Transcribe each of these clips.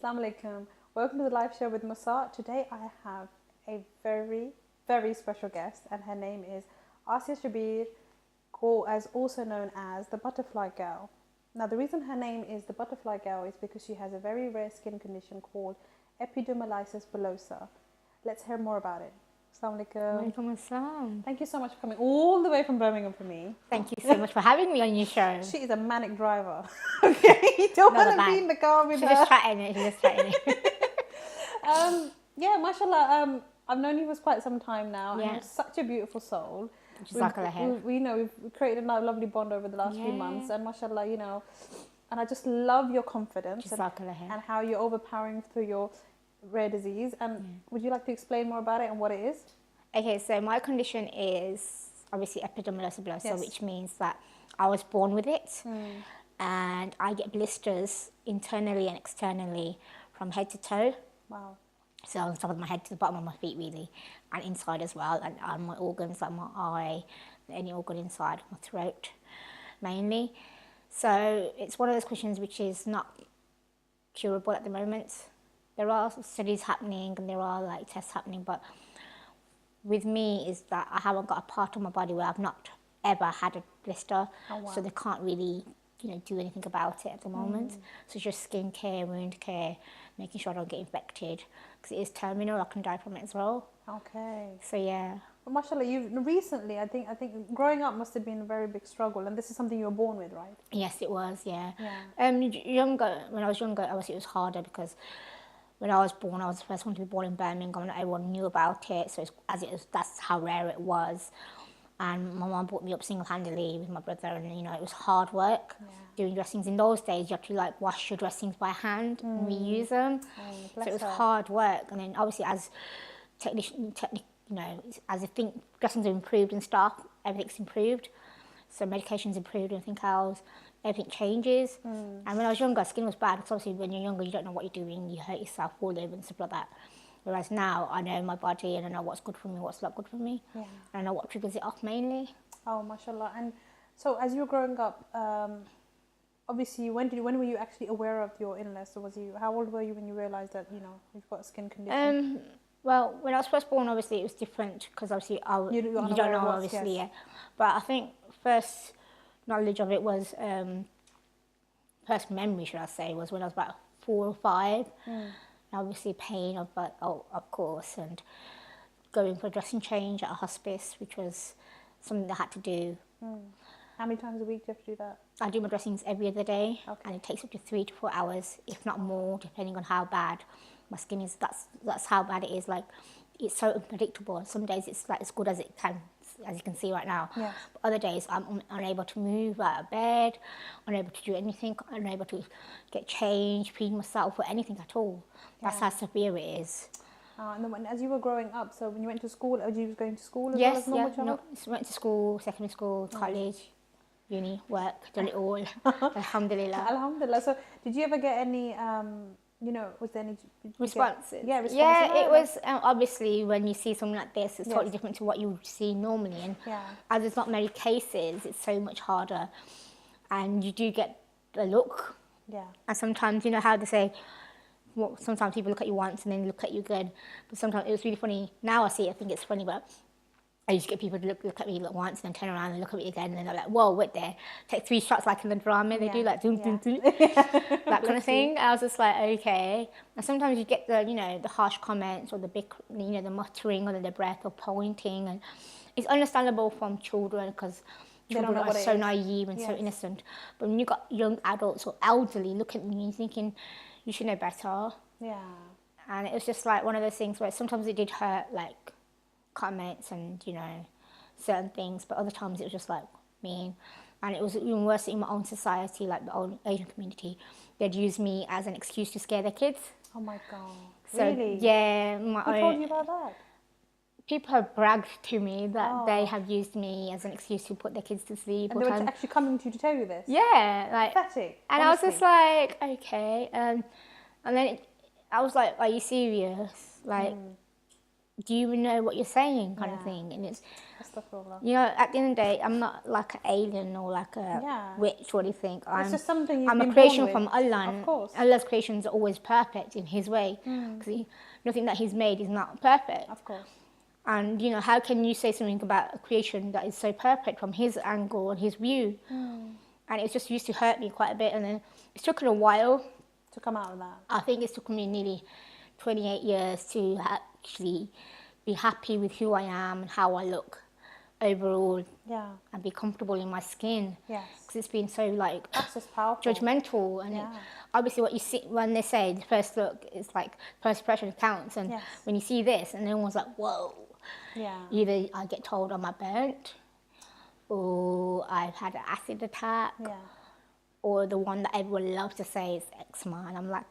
Assalamu alaikum. Welcome to the Life Show with Musart. Today I have a very, very special guest, and her name is Assya Shabir, also known as the Butterfly Girl. Now, the reason her name is the Butterfly Girl is because she has a very rare skin condition called Epidomoylis Bullosa. Let's hear more about it. Assalamu alaikum. Walaikum assalam. Thank you so much for coming all the way from Birmingham for me. Thank you so much for having me on your show. She is a manic driver. Okay, you don't Not want to bad. be in the car with She's her. just chatting it. She's just chatting it. Yeah, mashallah. I've known you for quite some time now, and Yeah. you're such a beautiful soul. Jazakallah khair. We've created a lovely bond over the last few months, and mashallah, and I just love your confidence and Jazakallah khair. how you're overpowering through your rare disease. And would you like to explain more about it and what it is? Okay, so my condition is obviously Epidomoylis Bullosa, Yes. which means that I was born with it, and I get blisters internally and externally from head to toe. Wow. So on top of my head to the bottom of my feet, really, and inside as well, and on my organs like my eye, any organ inside, my throat, mainly. So it's one of those conditions which is not curable at the moment. There are studies happening and there are like tests happening, but with me is that I haven't got a part of my body where I've not ever had a blister, so they can't really do anything about it at the moment. So it's just skin care, wound care, making sure I don't get infected, because it is terminal. I can die from it as well. Okay. So yeah. But mashallah, you've recently, I think growing up must have been a very big struggle, and this is something you were born with, right? Yes, it was. Yeah. Yeah. When I was younger, obviously it was harder because when I was born, I was the first one to be born in Birmingham, and everyone knew about it. So that's how rare it was. And my mum brought me up single-handedly with my brother, and it was hard work doing dressings. In those days, you had to like wash your dressings by hand and reuse them. So it was hard work. And then obviously as as I think dressings have improved and stuff, everything's improved. So medication's improved and everything else. Everything changes. And when I was younger, skin was bad because obviously when you're younger, you don't know what you're doing. You hurt yourself, fall over and stuff like that. Whereas now, I know my body and I know what's good for me, what's not good for me. Yeah. And I know what triggers it off mainly. Oh, mashallah. And so as you were growing up, obviously, when were you actually aware of your illness? Or how old were you when you realised that, you've got a skin condition? Well, when I was first born, obviously, it was different because obviously you don't know, obviously, yeah. But I think first knowledge of it was, first memory, should I say, was when I was about 4 or 5. Obviously pain of course, and going for a dressing change at a hospice, which was something I had to do. How many times a week do you have to do that? I do my dressings every other day, and it takes up to 3 to 4 hours, if not more, depending on how bad my skin is. That's how bad it is. Like, it's so unpredictable. Some days it's like as good as it can, as you can see right now. Yes. But other days I'm unable to move out of bed, unable to do anything, unable to get changed, feed myself, or anything at all. That's how severe it is. And then as you were growing up, so when you went to school, you was going to school as Yes, well as normal child? went to school, secondary school, college, uni, work, done it all. Alhamdulillah. Alhamdulillah. So did you ever get any, was there any... Responses? Responses. Yeah, it was, obviously, when you see something like this, it's totally different to what you would see normally. And as there's not many cases, it's so much harder. And you do get the look. Yeah. And sometimes, how they say, well, sometimes people look at you once and then look at you again. But sometimes it was really funny. Now I see it, I think it's funny, but I used to get people to look at me once and then turn around and look at me again, and then they're like, whoa, wait there. Take 3 shots like in the drama. They do like, doom, that kind of thing. I was just like, okay. And sometimes you get the harsh comments or the big, the muttering under the breath or pointing. And it's understandable from children because children are so naive and so innocent. But when you've got young adults or elderly looking at you thinking, you should know better. Yeah. And it was just like one of those things where sometimes it did hurt, like comments and, certain things, but other times it was just like mean. And it was even worse in my own society, like the own Asian community. They'd use me as an excuse to scare their kids. Oh my God. So, really? Yeah. Who told you about that? People have bragged to me that they have used me as an excuse to put their kids to sleep. And they were actually coming to you to tell you this? Yeah. Like, pathetic. And honestly. I was just like, okay. And then I was like, are you serious? Like, do you even know what you're saying, kind of Yeah. thing. And it's, Astaghfirullah. you know, at the end of the day, I'm not like an alien or like a Yeah. witch or anything. It's just something you've I'm a been creation born from with. Allah, Of and course. Allah's creations are always perfect in His way, because nothing that He's made is not perfect. Of course. And, you know, how can you say something about a creation that is so perfect from His angle and His view? And it just used to hurt me quite a bit. And then it's taken a while. To come out of that. I think it's taken me nearly 28 years to actually be happy with who I am and how I look overall. Yeah. And be comfortable in my skin. Yes. Because it's been so, like, That's just powerful. judgmental. And Yeah. obviously what you see when they say the first look is like first impression counts. And Yes. when you see this and everyone's like, whoa. Yeah. Either I get told I'm a burnt, or I've had an acid attack, Yeah. or the one that everyone loves to say is eczema. And I'm like,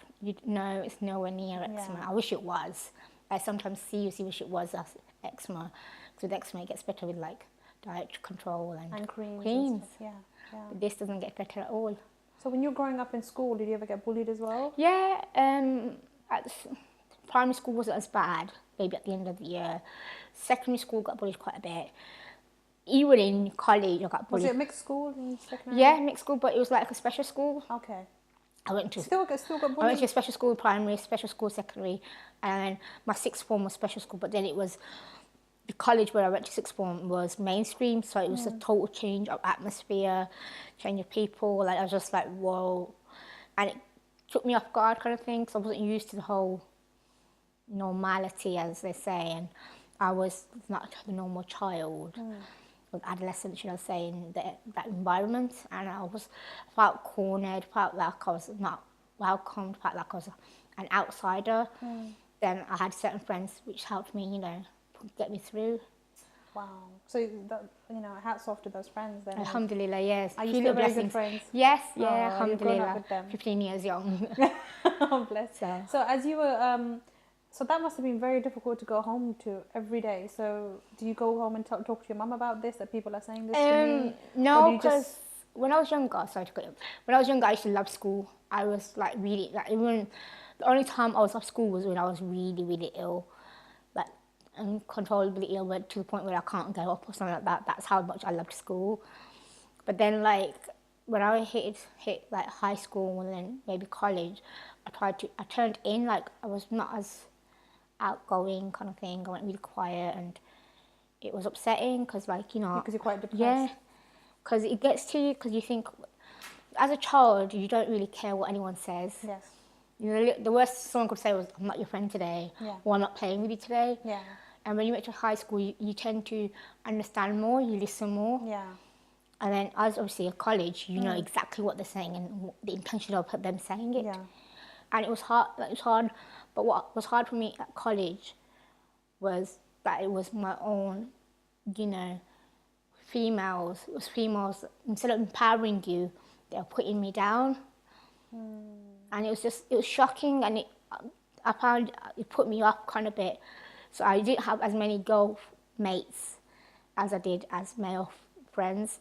no, it's nowhere near eczema. Yeah. I wish it was. I sometimes seriously wish it was eczema. Because with eczema, it gets better with like diet control and creams. creams. And stuff. Yeah. Yeah. But this doesn't get better at all. So when you're growing up in school, did you ever get bullied as well? Yeah, primary school wasn't as bad, maybe at the end of the year. Secondary school got bullied quite a bit. Even in college, I got bullied. Was it a mixed school in secondary? Yeah, mixed school, but it was like a special school. Okay. I went to Still got I went bullied? to a special school primary, special school secondary, and my sixth form was special school. But then it was the college where I went to sixth form was mainstream, so it was a total change of atmosphere, change of people. Like I was just like, whoa, and it took me off guard, kind of thing, because I wasn't used to the whole normality, as they say, and I was not the normal child. Or adolescent, should I say, in that environment, and felt cornered, felt like I was not welcomed, felt like I was an outsider. Then I had certain friends which helped me, you know, get me through. Wow. So that, you know, hats off to those friends then. Alhamdulillah, yes. Are you Few still little very good blessings. friends? Yes, yeah, Oh, you've grown up alhamdulillah. with them. 15 years young. Oh, bless. So as you were, so that must have been very difficult to go home to every day. So do you go home and talk to your mum about this, that people are saying this to me? No, because when I was younger, sorry to cut you. When I was younger, I used to love school. I was like really, like even the only time I was off school was when I was really, really ill, like uncontrollably ill, but to the point where I can't go up or something like that. That's how much I loved school. But then, like when I hit like high school and then maybe college, I turned in, like I was not as outgoing kind of thing. I went really quiet, and it was upsetting because, like, you know, Because you're quite depressed. yeah, because it gets to you, because you think as a child you don't really care what anyone says. Yes. You know, the worst someone could say was, I'm not your friend today, or I'm not playing with you today. Yeah. And when you get to high school, you tend to understand more, you listen more. Yeah. And then as obviously at college, you know exactly what they're saying and the intention of them saying it. Yeah. And it was hard. But what was hard for me at college was that it was my own, you know, females, instead of empowering you, they were putting me down. And it was shocking, and I found it put me off kind of bit. So I didn't have as many girl mates as I did as male friends.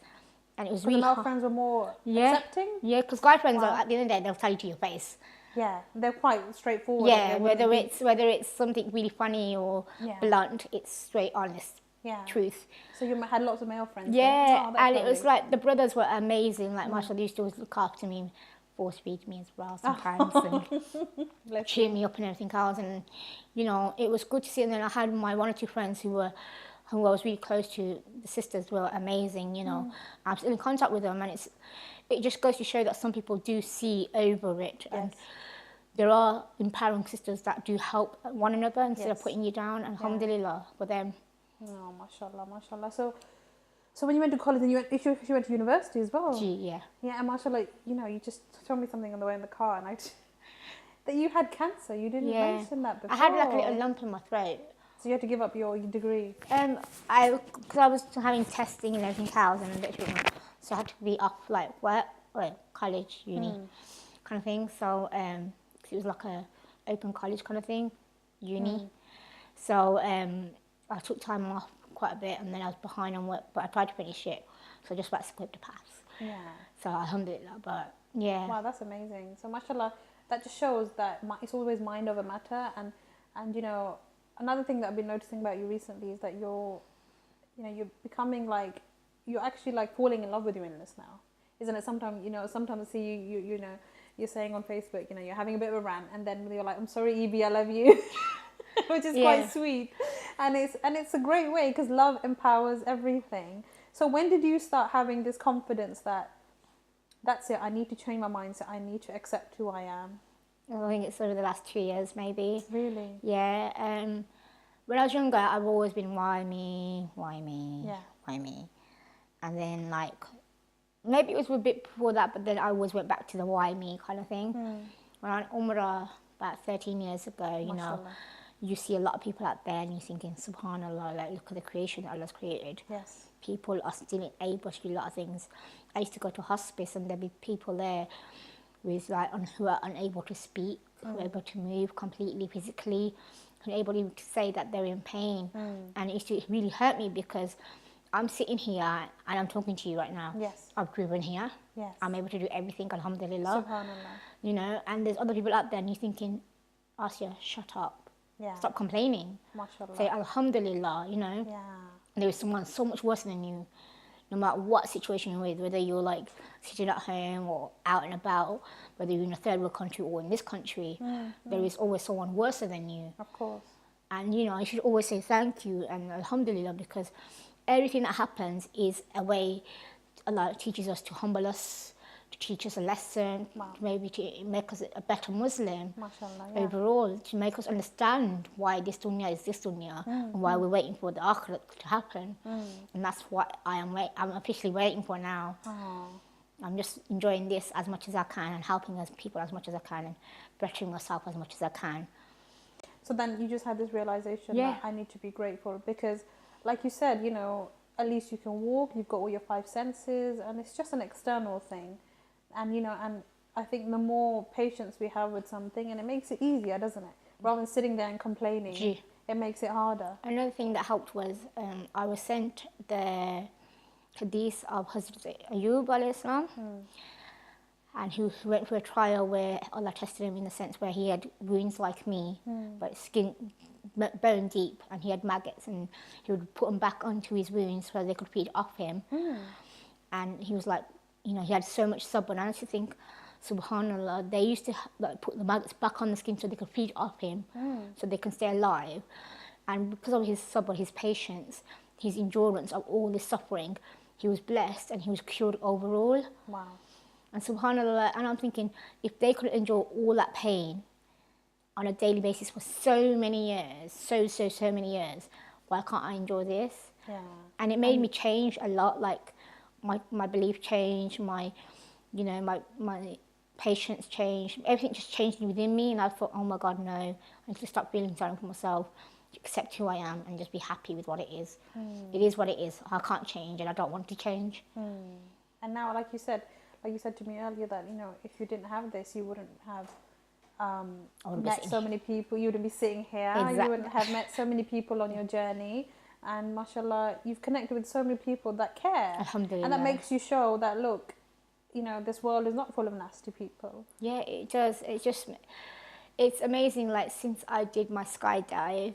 And it was really male hard. friends were more accepting? Yeah, because guy friends are, at the end of the day, they'll tell you to your face. Yeah, they're quite straightforward. Yeah, whether it's something really funny or blunt, it's straight, honest truth. So you had lots of male friends? Yeah, then? and it was like the brothers were amazing. Like mashallah, they used to always look after me and force feed me as well sometimes and cheer me up and everything else. And you know, it was good to see. And then I had my one or two friends who I was really close to. The sisters were amazing. You know, I'm still in contact with them, and it just goes to show that some people do see over it. And there are empowering sisters that do help one another instead of putting you down. And alhamdulillah for them. Oh, mashallah, mashallah. So when you went to college, and you went to university as well. Yeah. Yeah, and mashallah, you know, you just told me something on the way in the car, and that you had cancer. You didn't mention that before. I had like a little lump in my throat. So you had to give up your degree. Because I was having testing and everything else, and so I had to be off like work or college, uni kind of thing. So it was like a open college kind of thing, uni. So I took time off quite a bit, and then I was behind on work, but I tried to finish it, so I just about slipped the pass. Yeah. So alhamdulillah, but yeah. Wow, that's amazing. So mashallah, that just shows that it's always mind over matter, and you know, another thing that I've been noticing about you recently is that you're becoming like, you're actually like falling in love with your illness now, isn't it? Sometimes, sometimes I see you know, you're saying on Facebook, you're having a bit of a rant, and then you're like, I'm sorry, Evie, I love you, which is quite sweet, and it's a great way, because love empowers everything. So when did you start having this confidence that that's it, I need to change my mindset, I need to accept who I am? I think it's over the last 2 years, maybe. Really? Yeah. When I was younger, I've always been, why me? Why me? Yeah. Why me? And then, like, maybe it was a bit before that, but then I always went back to the why me kind of thing. When I went Umrah about 13 years ago, Mashallah. you see a lot of people out there and you're thinking, subhanallah, like, look at the creation that Allah's created. Yes. People are still able to do a lot of things. I used to go to hospice and there'd be people there with who are unable to speak, who are able to move completely physically, who are able to say that they're in pain. And it really hurt me, because I'm sitting here and I'm talking to you right now. Yes. I've driven here. Yes. I'm able to do everything, alhamdulillah. Subhanallah. And there's other people out there and you're thinking, Assya, shut up. Yeah. Stop complaining. Mashallah. Say alhamdulillah, Yeah. There is someone so much worse than you, no matter what situation you're with, whether you're like sitting at home or out and about, whether you're in a third world country or in this country, there is always someone worse than you. Of course. And I should always say thank you and alhamdulillah, because everything that happens is a way Allah teaches us to humble us, to teach us a lesson, maybe to make us a better Muslim. Mashallah, yeah. Overall, to make us understand why this dunya is this dunya, and why we're waiting for the akhirat to happen. And that's what I'm officially waiting for now. I'm just enjoying this as much as I can and helping us people as much as I can and bettering myself as much as I can. So then you just had this realization that I need to be grateful, because like you said, at least you can walk, you've got all your 5 senses, and it's just an external thing. And, and I think the more patience we have with something, and it makes it easier, doesn't it? Rather than sitting there and complaining, it makes it harder. Another thing that helped was I was sent the hadith of Hazrat Ayub alayhi salam, and he went through a trial where Allah tested him in the sense where he had wounds like me, but bone deep, and he had maggots, and he would put them back onto his wounds so they could feed off him. And he was like, he had so much sabr, and I used to think, subhanallah, they used to put the maggots back on the skin so they could feed off him, so they can stay alive. And because of his sabr, his patience, his endurance of all this suffering, he was blessed and he was cured overall. Wow. And subhanallah, and I'm thinking, if they could endure all that pain on a daily basis for so many years, so many years, why can't I enjoy this? Yeah. And it made me change a lot, like my belief changed, my patience changed, everything just changed within me, and I thought, oh my God, no, I need to stop feeling sorry for myself, accept who I am and just be happy with what it is. It is what it is. I can't change and I don't want to change. And now, like you said to me earlier, that if you didn't have this, you wouldn't have met so many people. You wouldn't be sitting here. Exactly. You wouldn't have met so many people on your journey. And mashallah, you've connected with so many people that care. Alhamdulillah. And that makes you show that, look, this world is not full of nasty people. Yeah, it does. It's amazing, like, since I did my skydive,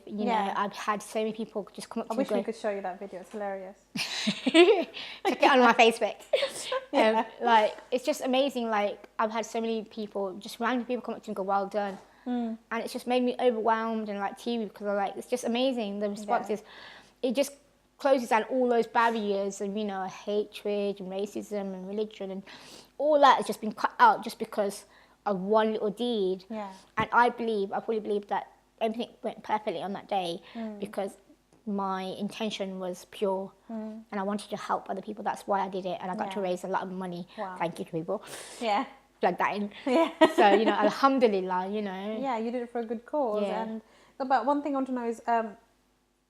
I've had so many people just come up to me. I wish we could show you that video. It's hilarious. Check it out on my Facebook. Like, it's just amazing. Like, I've had so many people, just random people come up to me and go, well done. And it's just made me overwhelmed and like teary, because I'm like, it's just amazing. The responses, it just closes down all those barriers of, hatred and racism and religion, and all that has just been cut out just because of one little deed. Yeah. And I fully believe that everything went perfectly on that day because my intention was pure and I wanted to help other people. That's why I did it, and I got to raise a lot of money. Wow. Thank you to people. Yeah. Plug that in. Yeah. So, alhamdulillah, Yeah, you did it for a good cause. Yeah. But one thing I want to know is,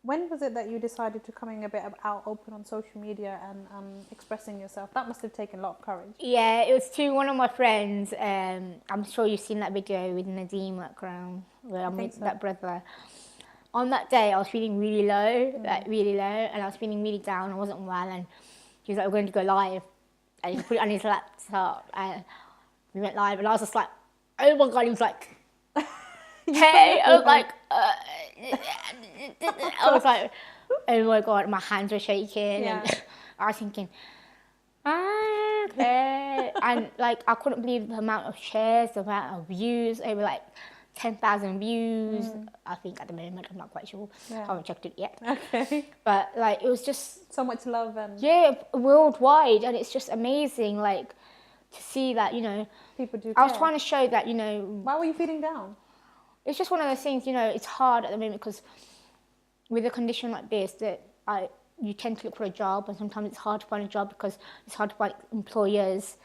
when was it that you decided to coming a bit out open on social media and expressing yourself? That must have taken a lot of courage. Yeah, it was to one of my friends. I'm sure you've seen that video with Nadeem background where I'm with that brother. On that day, I was feeling really low, and I was feeling really down. I wasn't well, and he was like, "We're going to go live," and he put it on his laptop, and we went live, and I was just like, "Oh my God!" He was like, "Hey," I was like, I was like, oh my God, my hands were shaking. Yeah. And I was thinking, okay. And like, I couldn't believe the amount of shares, the amount of views. Over like 10,000 views, I think at the moment. I'm not quite sure. Yeah. I haven't checked it yet. Okay. But like, it was just, So much love and yeah, worldwide. And it's just amazing, like, to see that, you know, people do I was care. trying to show that, you know, Why were you feeling down? it's just one of those things, you know, it's hard at the moment because with a condition like this, that you tend to look for a job, and sometimes it's hard to find a job because it's hard to find employers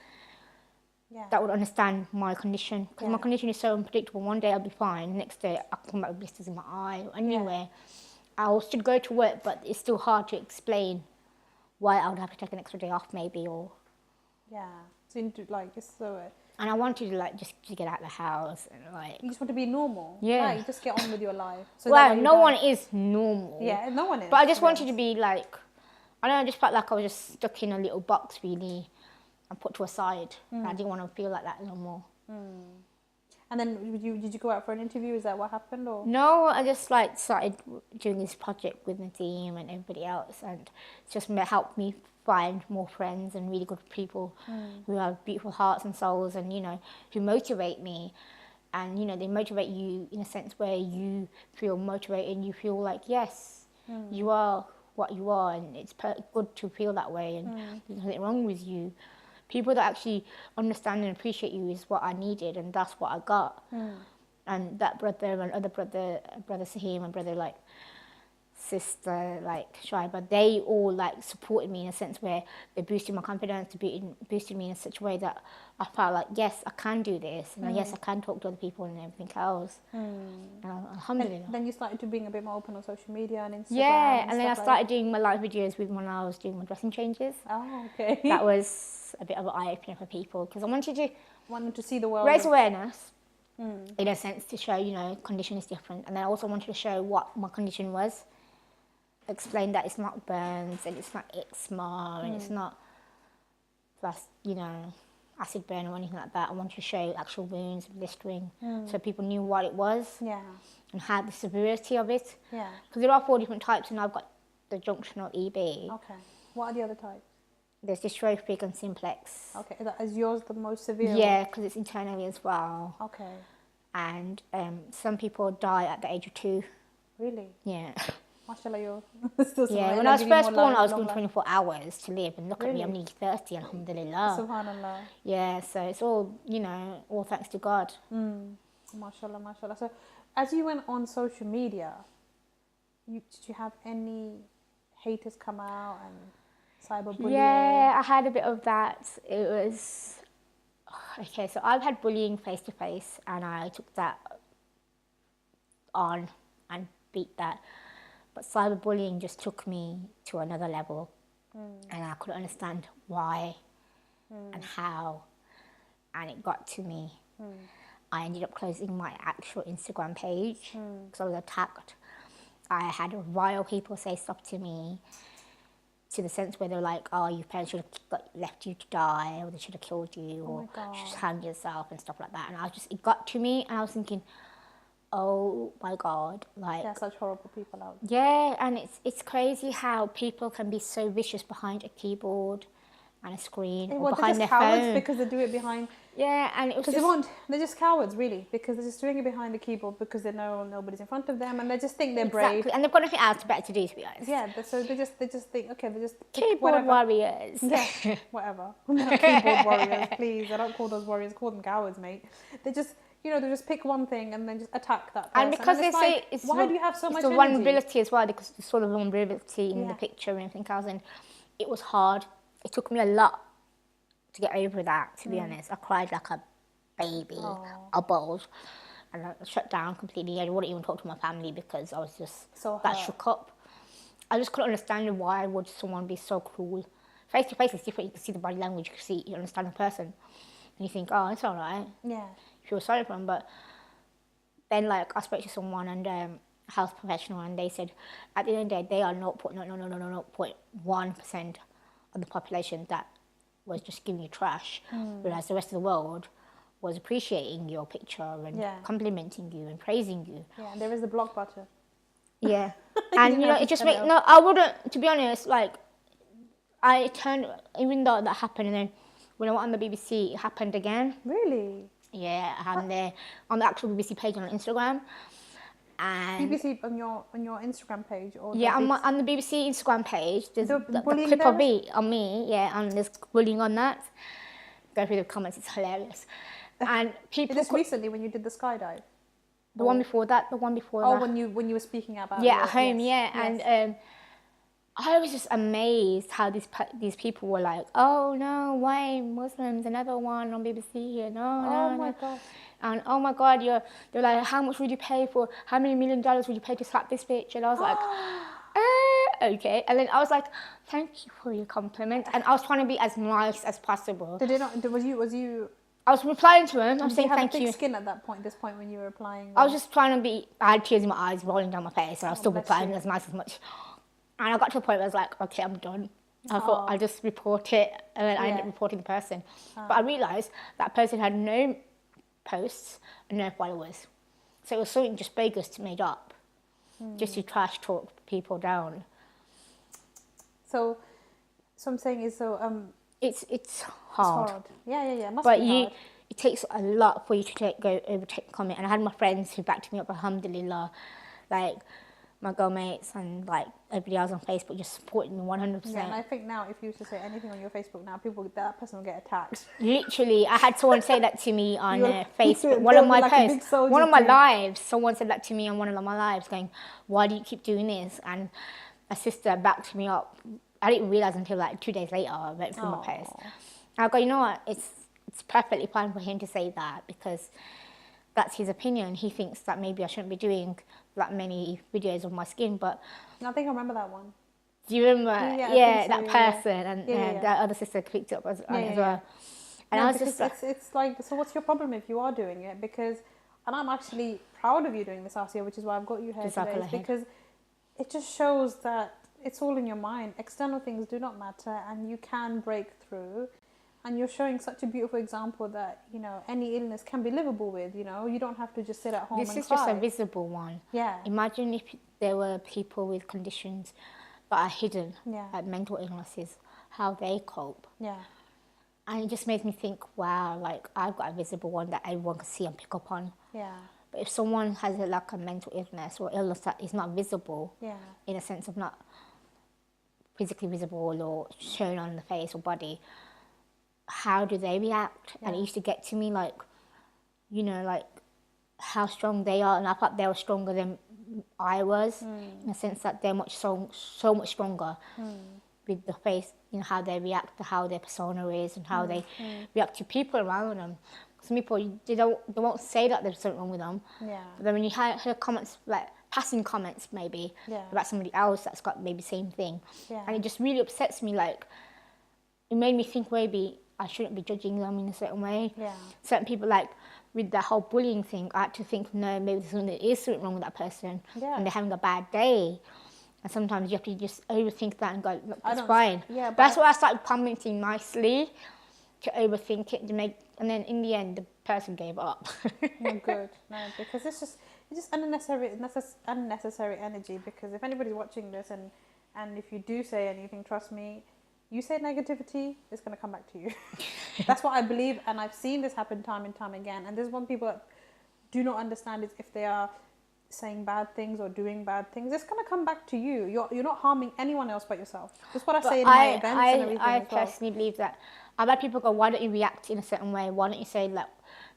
Yeah. that would understand my condition. Because Yeah. my condition is so unpredictable. One day I'll be fine, the next day I'll come back with blisters in my eye or anywhere. I'll still go to work, but it's still hard to explain why I would have to take an extra day off maybe, or... Yeah. So you need to like just so And I wanted to like just to get out of the house and like... you just want to be normal. Yeah. Like, just get on with your life. So Well, that way you no don't- one is normal. Yeah, no one is. But I just to be wanted to honest. be like, I don't know, I just felt like I was just stuck in a little box really and put to a side. And I didn't want to feel like that no more. And then did you go out for an interview? Is that what happened or? No, I just like started doing this project with Nadeem and everybody else, and it's just helped me find more friends and really good people who have beautiful hearts and souls, and you know, who motivate me. And you know, they motivate you in a sense where you feel motivated and you feel like, yes, you are what you are, and it's good to feel that way, and there's nothing wrong with you. People that actually understand and appreciate you is what I needed, and that's what I got. And that brother and other brother Sahim and brother like sister like Shaiba, they all like supported me in a sense where they boosted my confidence, boosted me in such a way that I felt like, yes, I can do this, and yes, I can talk to other people and everything else. Alhamdulillah. Then you started to being a bit more open on social media and Instagram. Yeah, and then I stuff started doing my live videos with when I was doing my dressing changes. Oh, okay. That was a bit of an eye-opener for people because I wanted to wanted to see the world. raise awareness in a sense to show, you know, condition is different. And then I also wanted to show what my condition was. Explain that it's not burns and it's not eczema and it's not just, you know, acid burn or anything like that. I wanted to show actual wounds, blistering, so people knew what it was Yeah. and had the severity of it. Yeah. Because there are 4 different types, and I've got the junctional EB. Okay. What are the other types? There's dystrophic and simplex. Okay. Is yours the most severe? Yeah, because it's internally as well. Okay. And some people die at the age of 2. Really? Yeah. Mashallah, you're still Yeah, surviving. when I was Giving first more born, life, I was long given life. 24 hours to live, and look at me, I'm Really? nearly 30, alhamdulillah. Subhanallah. Yeah, so it's all, you know, all thanks to God. Mashallah, mashallah. So, as you went on social media, did you have any haters come out and cyberbullying? Yeah, I had a bit of that. It was... Okay, so I've had bullying face-to-face, and I took that on and beat that. But cyberbullying just took me to another level, and I couldn't understand why and how, and it got to me. I ended up closing my actual Instagram page because I was attacked. I had vile people say stuff to me, to the sense where they're like, oh, your parents should have left you to die, or they should have killed you, or my God. you should hang yourself and stuff like that. And it got to me, and I was thinking, oh my God, like... There are such horrible people out there. Yeah, and it's crazy how people can be so vicious behind a keyboard and a screen, or Well, they're behind just their cowards phone. because they do it behind... Yeah, and it was Because just... they're just cowards, really, because they're just doing it behind the keyboard because they know nobody's in front of them, and they just think they're brave. Exactly, and they've got nothing else better to do, to be honest. Yeah, so they just think, okay, they just pick Keyboard whatever. warriors. Yeah, whatever. Not keyboard warriors, please. I don't call those warriors. Call them cowards, mate. They just, you know, they just pick one thing and then just attack that person. And because they it's say like, it's why do you have so much the energy? vulnerability as well, because the sort of vulnerability in Yeah. the picture and everything else, and it was hard. It took me a lot to get over that, to be honest. I cried like a baby, I bawled, and I shut down completely. I wouldn't even talk to my family because I was just So that hurt. shook up. I just couldn't understand why would someone be so cruel. Face to face is different. You can see the body language, you understand the person, and you think, oh, it's all right. Yeah. You feel sorry for them, but then like I spoke to someone and a health professional, and they said at the end of the day they are 0.1% of the population that was just giving you trash, whereas the rest of the world was appreciating your picture and Yeah. complimenting you and praising you. Yeah, and there is the block button. Yeah. You And, didn't you know, have to it just turn it made, off. no, I wouldn't, to be honest, like, I turned, even though that happened, and then when I went on the BBC, it happened again. Really? Yeah, I'm there on the actual BBC page on Instagram. And BBC on your Instagram page or yeah, the on the BBC Instagram page, there's The the bullying clip of there? me, on me, yeah, and there's bullying on that. Go through the comments, it's hilarious. And Is people, this recently when you did the skydive? the one before that, Oh, that. when you were speaking about Yeah, your, at home, yes, yeah. yes. And I was just amazed how these people were like, oh no, why Muslims? Another one on BBC here, no, Oh no, my no. God. And oh my God, they're like, how much would you pay for? How many $1 million would you pay to slap this bitch? And I was like, okay. And then I was like, thank you for your compliment. And I was trying to be as nice as possible. Did it not? Was you? I was replying to him. I'm Did saying you have thank a thick you. skin at this point when you were replying? I was just trying to be. I had tears in my eyes rolling down my face, and I was still bless replying you. as nice as much. And I got to a point where I was like, okay, I'm done. I thought I'll just report it, and then I ended up reporting the person. But I realised that person had no posts and no followers. So it was something just bogus made up, just to trash talk people down. So I'm saying is It's hard. hard. Yeah. Must But be hard. it takes a lot for you to go overtake comment. And I had my friends who backed me up, alhamdulillah, like my girl mates and like everybody else on Facebook just supporting me 100%. Yeah, and I think now if you were to say anything on your Facebook now, that person will get attacked. Literally, I had someone say that to me on Facebook. One they'll of be my like a big posts, soldier one of my to you. lives. Someone said that to me on one of my lives, going, "Why do you keep doing this?" And my sister backed me up. I didn't realize until like 2 days later I went through my post. I go, you know what? It's perfectly fine for him to say that because that's his opinion. He thinks that maybe I shouldn't be doing that many videos of my skin, but I think I remember that one. do you remember? Yeah, I think so, that yeah. person and Yeah. that other sister picked up as well. Yeah. And No, I was because just like, it's like, so what's your problem if you are doing it? And I'm actually proud of you doing this, Assya, which is why I've got you here today. Jazakallah Is khair. because it just shows that it's all in your mind. External things do not matter, and you can break through. And you're showing such a beautiful example that, you know, any illness can be livable with, you know. You don't have to just sit at home this and is cry. just a visible one. Yeah. Imagine if there were people with conditions that are hidden, Yeah. like mental illnesses, how they cope. Yeah. And it just makes me think, wow, like I've got a visible one that everyone can see and pick up on. Yeah. But if someone has like a mental illness or illness that is not visible, Yeah. in a sense of not physically visible or shown on the face or body, how do they react? And it used to get to me like, you know, like how strong they are, and I thought they were stronger than I was, in a sense that they're so much stronger with the face, you know, how they react to how their persona is and how they react to people around them. Some people, they won't say that there's something wrong with them, Yeah. but then when you hear comments, like passing comments maybe, about somebody else that's got maybe same thing, Yeah. and it just really upsets me. Like, it made me think maybe I shouldn't be judging them in a certain way. Yeah. Certain people, like with the whole bullying thing, I had to think, no, maybe there is something wrong with that person, Yeah. and they're having a bad day. And sometimes you have to just overthink that and go, look, I it's don't- fine. yeah, But that's but- why I started commenting nicely to overthink it, and then in the end, the person gave up. No, good. No, because it's just unnecessary energy. Because if anybody's watching this and if you do say anything, trust me, you say negativity, it's going to come back to you. That's what I believe, and I've seen this happen time and time again. And there's one people that do not understand is if they are saying bad things or doing bad things, it's going to come back to you. You're not harming anyone else but yourself. That's what I say in my events and everything I as well. personally believe that. I've had people go, why don't you react in a certain way? Why don't you say, like,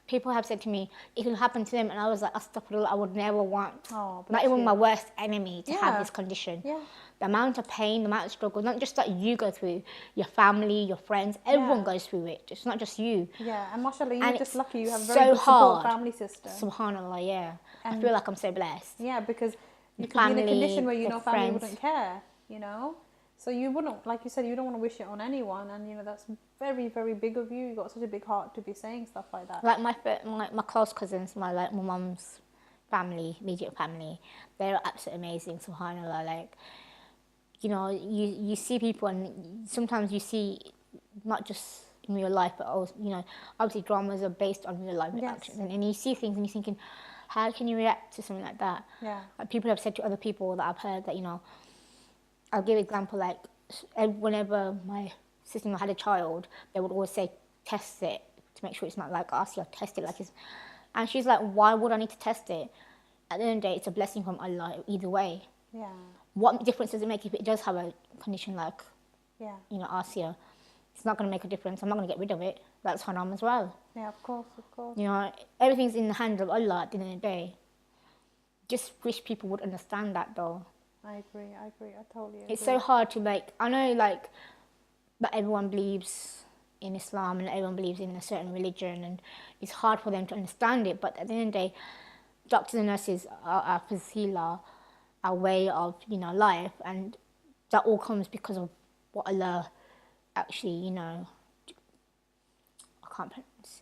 people have said to me, it can happen to them, and I was like, astaghfirullah, I would never want, Oh, not bless even you. my worst enemy to have Yeah. this condition. Yeah. The amount of pain, the amount of struggle, not just that you go through, your family, your friends, everyone Yeah. goes through it. It's not just you. Yeah, and mashallah, you're And just it's lucky you have a so very good support hard. family system. Subhanallah, yeah. I And- feel like I'm so blessed. Yeah, because you The could be in a family, condition where you the know family friends. wouldn't care, you know? So you wouldn't, like you said, you don't want to wish it on anyone, and you know that's very, very big of you. You got such a big heart to be saying stuff like that. Like my close cousins, my mum's family, immediate family, they're absolutely amazing, subhanallah. Like, you know, you see people, and sometimes you see not just in real life, but also, you know, obviously dramas are based on real life Yes. actions, and you see things and you're thinking, how can you react to something like that? Yeah. Like people have said to other people that I've heard that, you know, I'll give an example, like whenever my sister-in-law had a child, they would always say, test it to make sure it's not like Assya, test it like it's... And she's like, why would I need to test it? At the end of the day, it's a blessing from Allah either way. Yeah. What difference does it make if it does have a condition like, Yeah. you know, Assya? It's not going to make a difference. I'm not going to get rid of it. That's haram as well. Yeah, of course, of course. You know, everything's in the hands of Allah at the end of the day. Just wish people would understand that, though. I agree, I totally agree. It's so hard to make... I know, like, that everyone believes in Islam and everyone believes in a certain religion, and it's hard for them to understand it, but at the end of the day, doctors and nurses are our fasila, our way of, you know, life, and that all comes because of what Allah actually, you know... I can't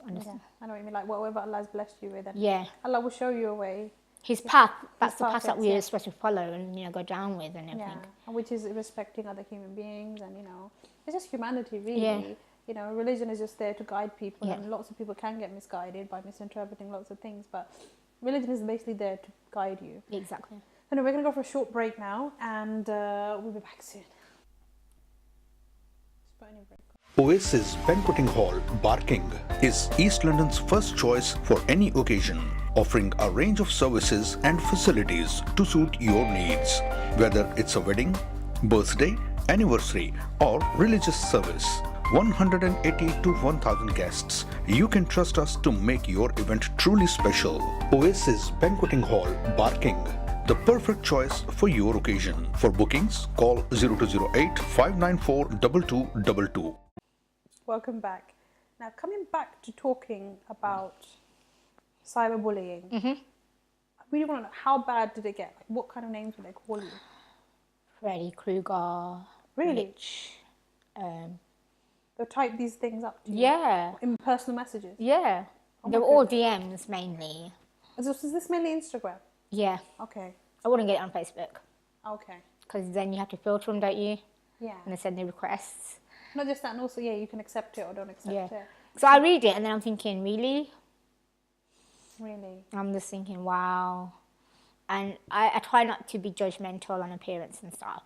understand. Yeah, I know what you mean. Like, whatever Allah has blessed you with, and Yeah. Allah will show you a way. His path, that's the path, path that yes, we're yeah. supposed to follow and, you know, go down with and everything. Yeah, and which is respecting other human beings, and, you know, it's just humanity, really. Yeah. You know, religion is just there to guide people, Yeah. and lots of people can get misguided by misinterpreting lots of things, but religion is basically there to guide you. Exactly. Anyway, we're going to go for a short break now, and we'll be back soon. Oasis Banqueting Hall, Barking, is East London's first choice for any occasion, offering a range of services and facilities to suit your needs. Whether it's a wedding, birthday, anniversary, or religious service, 180 to 1,000 guests, you can trust us to make your event truly special. Oasis Banqueting Hall, Barking, the perfect choice for your occasion. For bookings, call 0208 594 2222. Welcome back. Now, coming back to talking about cyberbullying, I really want to know, how bad did it get? Like, what kind of names would they call you? Freddy Krueger. Really? Rich. They'll type these things up to you? Yeah. In personal messages? Yeah. Oh They my were all goodness. DMs mainly. Is this mainly Instagram? Yeah. Okay. I wouldn't get it on Facebook Okay. because then you have to filter them, don't you? Yeah. And they send the requests. Not just that, and also, yeah, you can accept it or don't accept Yeah. it. So I read it and then I'm thinking, really? Really? I'm just thinking, wow. And I try not to be judgmental on appearance and stuff.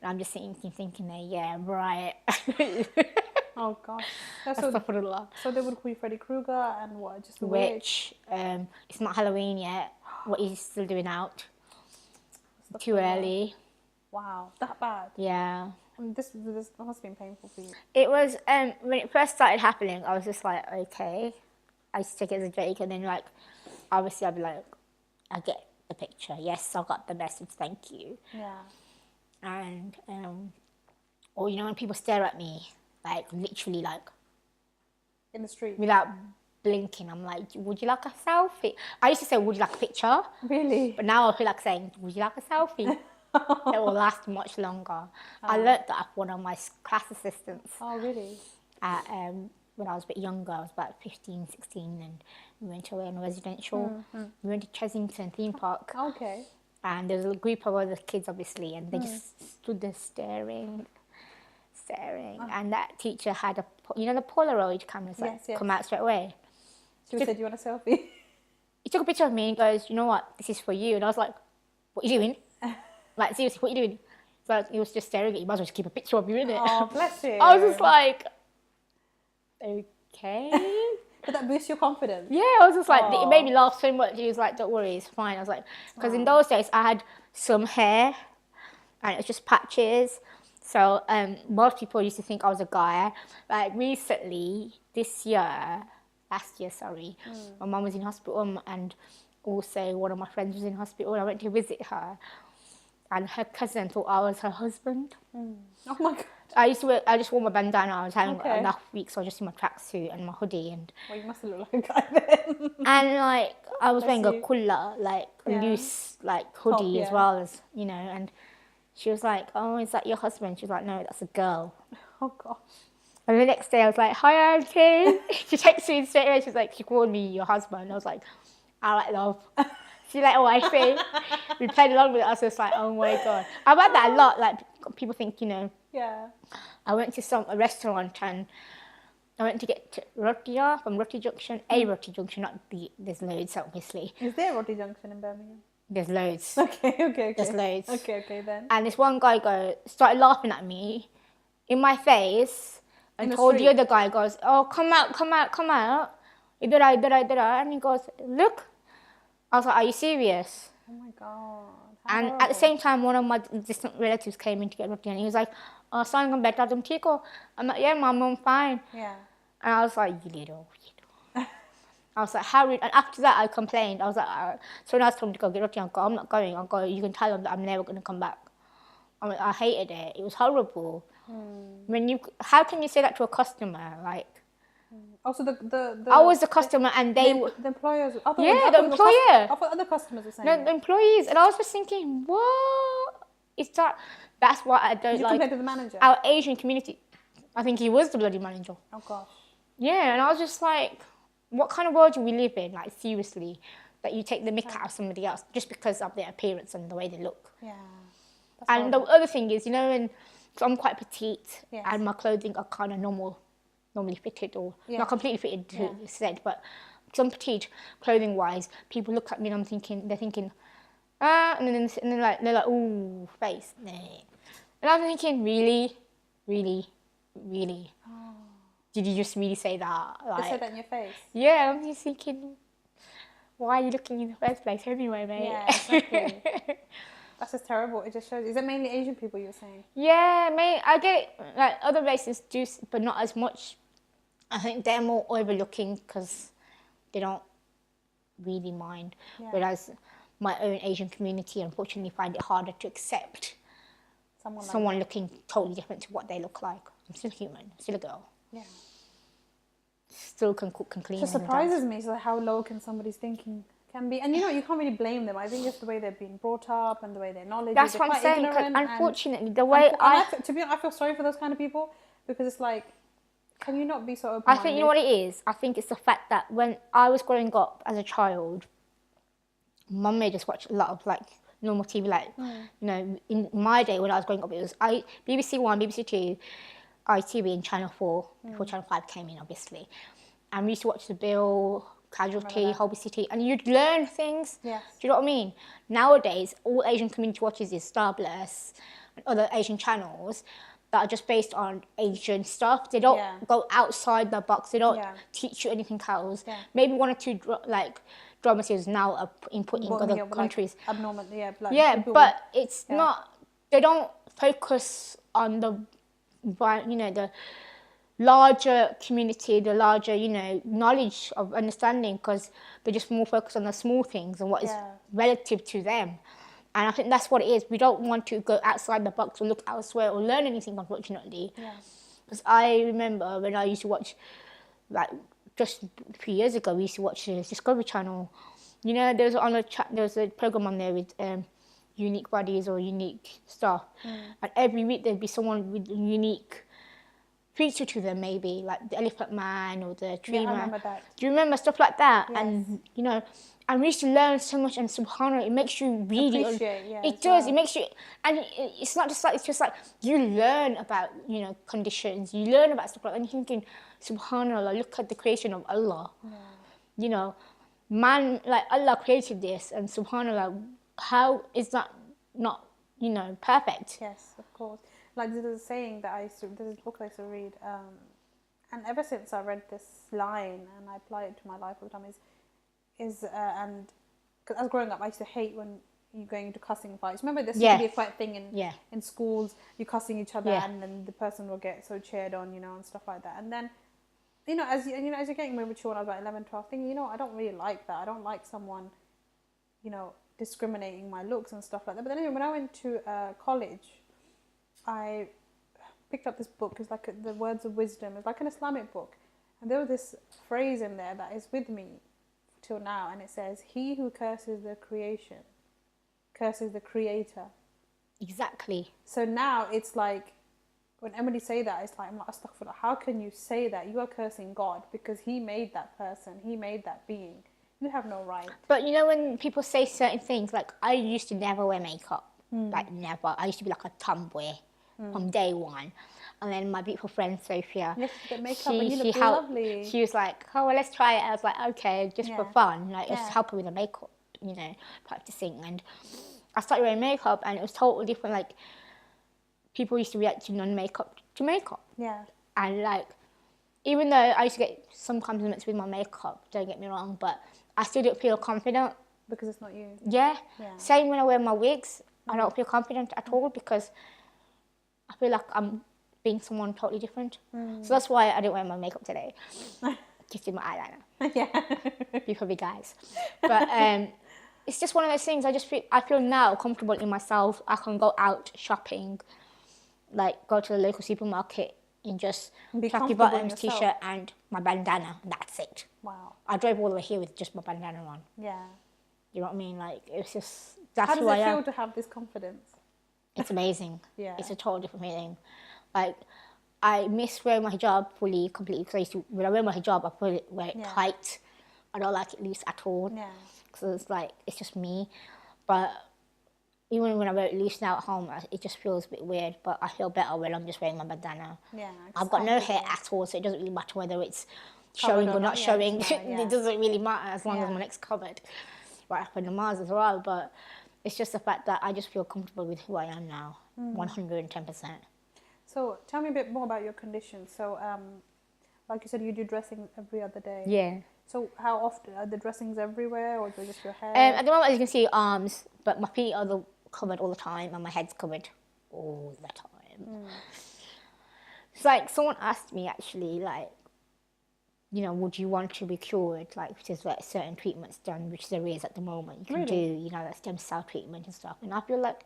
And I'm just thinking that, yeah, right. Oh, gosh. So they would call you Freddy Krueger and what? Just a witch? It's not Halloween yet. What are you still doing out? Too Astaghfirullah. early. Wow, that bad? Yeah. I mean, this must have been painful for you. It was, when it first started happening, I was just like, okay. I used to take it as a joke, and then, like, obviously I'd be like, I get the picture. Yes, I got the message, thank you. Yeah. And, or, you know, when people stare at me, like, literally, like, In the street? without blinking, I'm like, would you like a selfie? I used to say, would you like a picture? Really? But now I feel like saying, would you like a selfie? It will last much longer. I learnt that off one of my class assistants. Oh, really? At, when I was a bit younger, I was about 15, 16, and we went away on a residential. We went to Chesington theme park, Okay. and there was a group of other kids, obviously, and they just stood there staring. And that teacher had you know, the Polaroid cameras that Yes. come out straight away. She said, you want a selfie? He took a picture of me and goes, you know what, this is for you. And I was like, what are you doing? Like, seriously, what are you doing? So he was just staring at you. You might as well just keep a picture of you, innit? Oh, bless you. I was just like, okay. Did that boost your confidence? Yeah, I was just like, Oh. it made me laugh so much. He was like, don't worry, it's fine. I was like, because in those days I had some hair and it was just patches. So most people used to think I was a guy. Like recently, last year, my mum was in hospital and also one of my friends was in hospital. I went to visit her and her cousin thought I was her husband. Oh my God. I just wore my bandana. I was having Okay. enough weeks, so I was just in my tracksuit and my hoodie and Well, you must have looked like a guy then. and like I was Bless wearing you. a kulla, like a Yeah. loose like hoodie Top, as yeah. well as, you know, and she was like, oh, is that your husband? She was like, no, that's a girl. Oh, gosh. And the next day I was like, hi, auntie. She texted me straight away. She was like, she called me your husband. I was like, all right, love. She's like, oh, I see. We played along with it. I was just like, oh my God. I've had that a lot. Like people think, you know, Yeah. I went to a restaurant and I went to get rotia from Roti Junction, a Roti Junction, not there's loads, obviously. Is there a Roti Junction in Birmingham? There's loads. Okay. There's loads. Okay, then. And this one guy started laughing at me in my face and told the street? other guy, goes, oh, come out. Idara. And he goes, look. I was like, are you serious? Oh my God. And at the same time, one of my distant relatives came in to get roti and he was like, oh, son, I'm better than Tico. I'm like, yeah, mom, I'm fine. Yeah. And I was like, you little. I was like, how rude. And after that, I complained. I was like, so when I told him to go get roti, I go, I'm not going. I go, you can tell them that I'm never going to come back. I hated it. It was horrible. How can you say that to a customer? Like, also I was the customer and they were the employers. the employer. I thought other customers were saying the employees, and I was just thinking, what is that? That's why I don't like compared to the manager. Our Asian community. I think he was the bloody manager. Oh gosh. Yeah, and I was just like, what kind of world do we live in? Like, seriously, that you take the mick out of somebody else just because of their appearance and the way they look. Yeah. And the other thing is, so I'm quite petite, Yes. and my clothing are kind of normally fitted, or not completely fitted to the extent, but some petite clothing-wise, people look at me and they're thinking, and then they're like, ooh, face, nah. And I'm thinking, really? Did you just really say that? They said that in your face. Yeah, I'm just thinking, why are you looking in the first place anyway, mate? Yeah, exactly. That's just terrible. It just shows. Is it mainly Asian people you were saying? Yeah, mate. I get it. Like, other races do, but not as much. I think they're more overlooking because they don't really mind. Yeah. Whereas my own Asian community, unfortunately, find it harder to accept someone looking totally different to what they look like. I'm still human. I'm still a girl. Yeah. Still can cook and clean. It just surprises me so how low can somebody's thinking can be. And you can't really blame them. I think it's the way they've been brought up and the way their knowledge That's is. what I'm saying. Unfortunately, the way I feel sorry for those kind of people because it's like, can you not be so open-minded? I think, you know what it is? I think it's the fact that when I was growing up as a child, Mum made us watch a lot of, like, normal TV. Like, in my day when I was growing up, it was BBC One, BBC Two, ITV and Channel 4, before Channel 5 came in, obviously. And we used to watch The Bill, Casualty, Holby City, and you'd learn things. Yes. Do you know what I mean? Nowadays, all Asian community watches is Starbless and other Asian channels that are just based on Asian stuff. They don't go outside the box. They don't teach you anything else. Yeah. Maybe one or two drama series now are input in other countries. Like, abnormal, but it's not. They don't focus on the larger community, the larger, knowledge of understanding, because they're just more focused on the small things and what is relative to them. And I think that's what it is. We don't want to go outside the box or look elsewhere or learn anything, unfortunately. Because I remember when I used to watch, like, just a few years ago, we used to watch the Discovery Channel. There was a program on there with unique bodies or unique stuff. And every week there'd be someone with a unique feature to them, maybe, like the Elephant Man or the Tree Man. I remember that. Do you remember stuff like that? Yes. And, and we used to learn so much, and subhanAllah, it makes you really... Appreciate, it does, it makes you... And it's not just like, it's just like, you learn about, conditions, you learn about stuff like that, and you're thinking, subhanAllah, look at the creation of Allah. Man, like, Allah created this, and subhanAllah, how is that not, perfect? Yes, of course. Like, there's a saying that there's this book I used to read, and ever since I read this line and I apply it to my life all the time and because as growing up, I used to hate when you're going into cussing fights. Remember, this used to be a quite thing in schools, you're cussing each other and then the person will get so cheered on, and stuff like that. And then, as you're getting more mature, when I was about 11, 12, thinking, I don't really like that. I don't like someone, discriminating my looks and stuff like that. But then anyway, when I went to college, I picked up this book. It's like the Words of Wisdom. It's like an Islamic book. And there was this phrase in there that is with me till now. And it says, he who curses the creation curses the creator. Exactly. So now it's like, when anybody say that, it's like, I'm like, astaghfirullah, how can you say that? You are cursing God because he made that person. He made that being. You have no right. But when people say certain things, like, I used to never wear makeup. Like, never. I used to be like a tomboy from day one. And then my beautiful friend Sophia, Yes, you get makeup and you look lovely. She was like, oh, well, let's try it. I was like, okay, just for fun. Like, just Yeah. help her with the makeup, you know, practicing. And I started wearing makeup, and it was totally different. Like, people used to react to non-makeup to makeup. Yeah. And, like, even though I used to get some compliments with my makeup, don't get me wrong, but I still didn't feel confident. Because it's not you. Yeah. Yeah. Same when I wear my wigs. I don't feel confident at all because I feel like I'm being someone totally different. So that's why I didn't wear my makeup today. Just did my eyeliner. Yeah. You probably guys. But it's just one of those things. I feel now comfortable in myself. I can go out shopping, like go to the local supermarket and just Be tracky comfortable in buttons, yourself. t-shirt and my bandana. That's it. Wow. I drove all the way here with just my bandana on. Yeah. You know what I mean? Like, it's just, that's How does who I it am. feel to have this confidence? It's amazing. Yeah. It's a total different feeling. Like, I miss wearing my hijab completely, because when I wear my hijab, I wear it tight. I don't like it loose at all. Yeah. Because it's like, it's just me. But even when I wear it loose now at home, it just feels a bit weird. But I feel better when I'm just wearing my bandana. Yeah. I've got no hair at all, so it doesn't really matter whether it's Covered showing or not yeah, showing. it's fine, yeah. It doesn't really matter as long as Yeah. my neck's covered. Right up in the Mars as well. But it's just the fact that I just feel comfortable with who I am now, 110%. So tell me a bit more about your condition. So, like you said, you do dressing every other day. Yeah. So how often are the dressings everywhere, or is it just your hair? At the moment, as you can see, arms, but my feet are covered all the time, and my head's covered all the time. It's like someone asked me actually, like, you know, would you want to be cured? Like, if there's like certain treatments done, which there is at the moment, you can do, you know, that stem cell treatment and stuff. And I feel like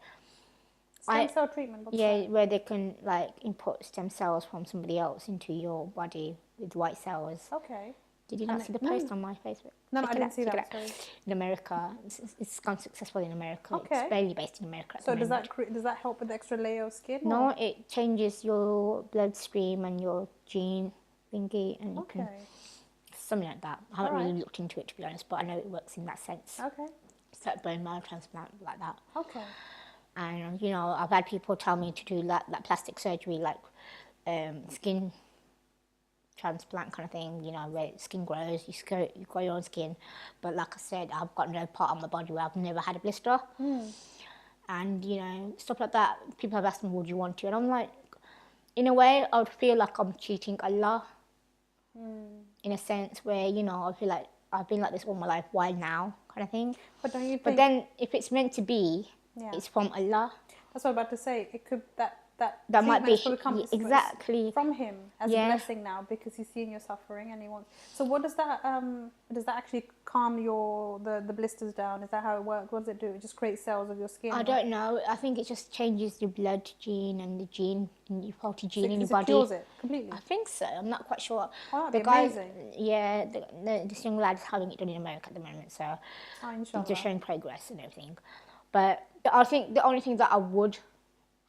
Stem cell treatment. What's that? where they can like input stem cells from somebody else into your body with white cells. Okay. Did you not see the post on my Facebook? No, Check I it didn't out, see check it that. out. Sorry. In America, it's gone successful in America. Okay. It's barely based in America. At So the does moment. does that help with the extra layer of skin? No, or? it changes your bloodstream and your gene thingy, and you can Okay. something like that. I haven't Alright. really looked into it, to be honest, but I know it works in that sense. Okay. It's like bone marrow transplant, like that. Okay. And you know, I've had people tell me to do that plastic surgery, like skin transplant kind of thing. You know, where skin grows, you grow your own skin. But like I said, I've got no part of my body where I've never had a blister. And you know, stuff like that. People have asked me, would you want to? And I'm like, in a way, I would feel like I'm cheating Allah. In a sense where, you know, I feel like I've been like this all my life, why now, kind of thing. But don't you think? But then, if it's meant to be, Yeah. it's from Allah. That's what I'm about to say. It could that That might be treatment's probably come exactly from him as Yeah. a blessing now, because he's seen your suffering and he wants. So what does that actually calm the blisters down? Is that how it works? What does it do? It just creates cells of your skin. I don't know. I think it just changes your blood gene and the gene, and your faulty gene in your It body. cures it completely. I think so. I'm not quite sure. Oh, the that'd be guy, amazing. yeah, this young lad's having it done in America at the moment, so Oh, inshallah. they're showing progress and everything. But I think the only thing that I would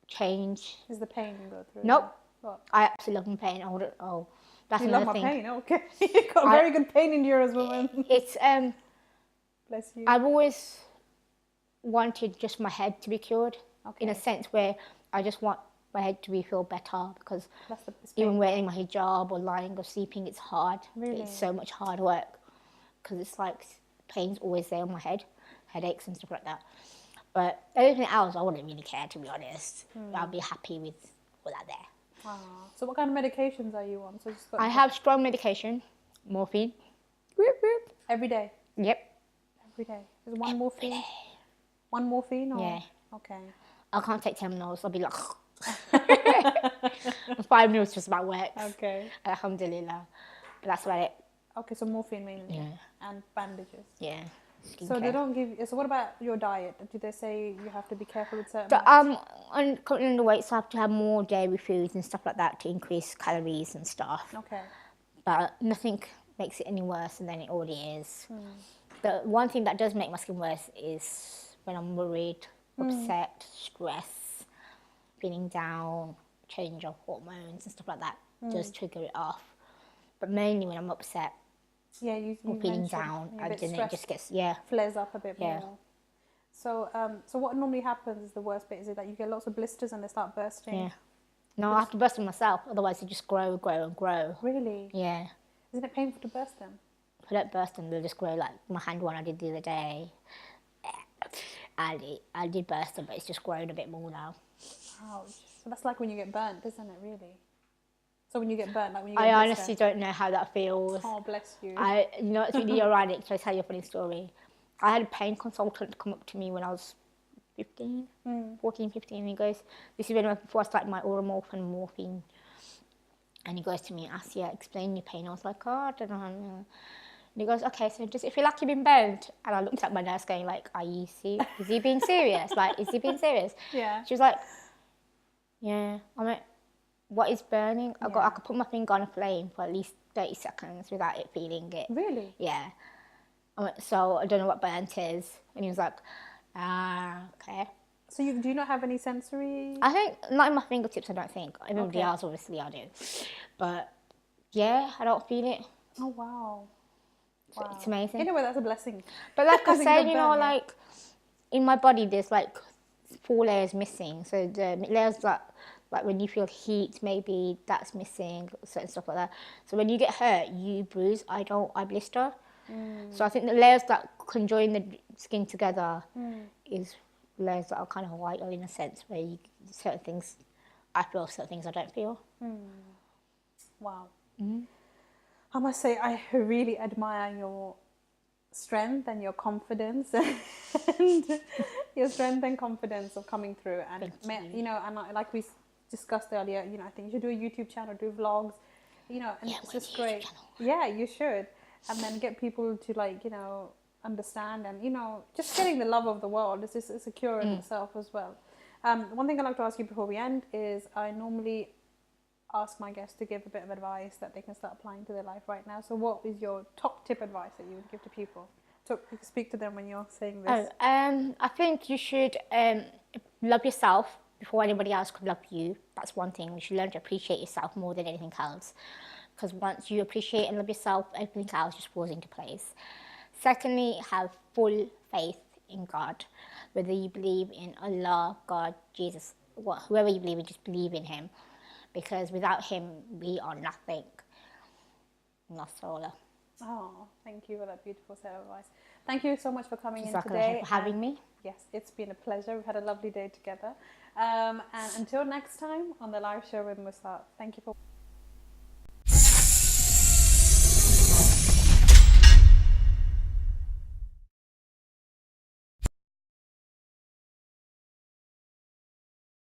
change. Is the pain you go through? Nope. What? I absolutely love my pain. That's You love another my thing. pain. Okay. You've got a very good pain endurance, woman. It's Bless you. I've always wanted just my head to be cured, in a Okay. sense where I just want my head to feel better, because That's the it's even pain. wearing my hijab or lying or sleeping, it's hard. Really? It's so much hard work, because it's like pain's always there on my head, headaches and stuff like that. But everything else, I wouldn't really care, to be honest. I'll be happy with all that there. Ah. So what kind of medications are you on? So just got I have strong medication, morphine. Whoop, whoop. every day. Yep. Every day. Is it one morphine? One morphine or? Yeah. Okay. I can't take 10 mils. I'll be like, 5 mils just about works. Okay. Alhamdulillah. But that's about it. Okay, so morphine mainly. Yeah. And bandages. Yeah. So they don't give you, so what about your diet? Do they say you have to be careful with certain? So, currently on the weight, so I have to have more dairy foods and stuff like that to increase calories and stuff. Okay. But nothing makes it any worse than it already is. The one thing that does make my skin worse is when I'm worried, upset, stressed, feeling down, change of hormones and stuff like that does trigger it off. But mainly when I'm upset Yeah, you or feeling mentioned down, you're a bit then it stressed, just gets, yeah. flares up a bit Yeah. more. So, so what normally happens is the worst bit is that you get lots of blisters and they start bursting. Yeah. No, I have to burst them myself, otherwise they just grow and grow. Really? Yeah. Isn't it painful to burst them? If I don't burst them, they'll just grow. Like my hand one I did the other day. I did burst them, but it's just grown a bit more now. Ouch. So that's like when you get burnt, isn't it, really? So when you get burnt, like when you get I blister. honestly don't know how that feels. Oh, bless you. You know, it's really ironic. So I'll tell you a funny story. I had a pain consultant come up to me when I was 15, 14, 15. And he goes, this is when before I started my oral morphine. And he goes to me, Assya, explain your pain. I was like, oh, I don't know. And he goes, okay, so does it feel like you've been burnt? And I looked at my nurse going like, are you serious? Is he being serious? Like, is he being serious? Yeah. She was like, yeah. I'm like, what is burning? I could put my finger on a flame for at least 30 seconds without it feeling it. Really? Yeah. I went, so I don't know what burnt is. And he was like, okay. So do you not have any sensory? I think, not in my fingertips, I don't think. Everybody Okay. else, obviously, I do. But, yeah, I don't feel it. Oh, wow. So it's amazing. In a way, that's a blessing. But like I Because said, you're you know, burnt, like, in my body, there's, like, 4 layers missing. So the layers that, like, when you feel heat, maybe that's missing, certain stuff like that. So when you get hurt, you bruise. I blister. So I think the layers that can join the skin together is layers that are kind of vital in a sense, where certain things I feel, certain things I don't feel. Wow. I must say, I really admire your strength and your confidence and your strength and confidence of coming through. And, you know, and like we discussed earlier, you know, I think you should do a YouTube channel, do vlogs, you know, and it's just great. Yeah, you should. And then get people to, like, you know, understand, and, you know, just getting the love of the world is just a cure in itself as well. One thing I'd like to ask you before we end is I normally ask my guests to give a bit of advice that they can start applying to their life right now. So what is your top tip advice that you would give to people? So you can speak to them when you're saying this. I think you should love yourself before anybody else could love you. That's one thing. You should learn to appreciate yourself more than anything else. Because once you appreciate and love yourself, everything else just falls into place. Secondly, have full faith in God. Whether you believe in Allah, God, Jesus, whoever you believe in, just believe in Him. Because without Him, we are nothing. That's all. Oh, thank you for that beautiful set of advice. Thank you so much for coming in Jazakallah today. for having me. Yes, it's been a pleasure. We've had a lovely day together. And until next time on the Live Show with Musart, thank you for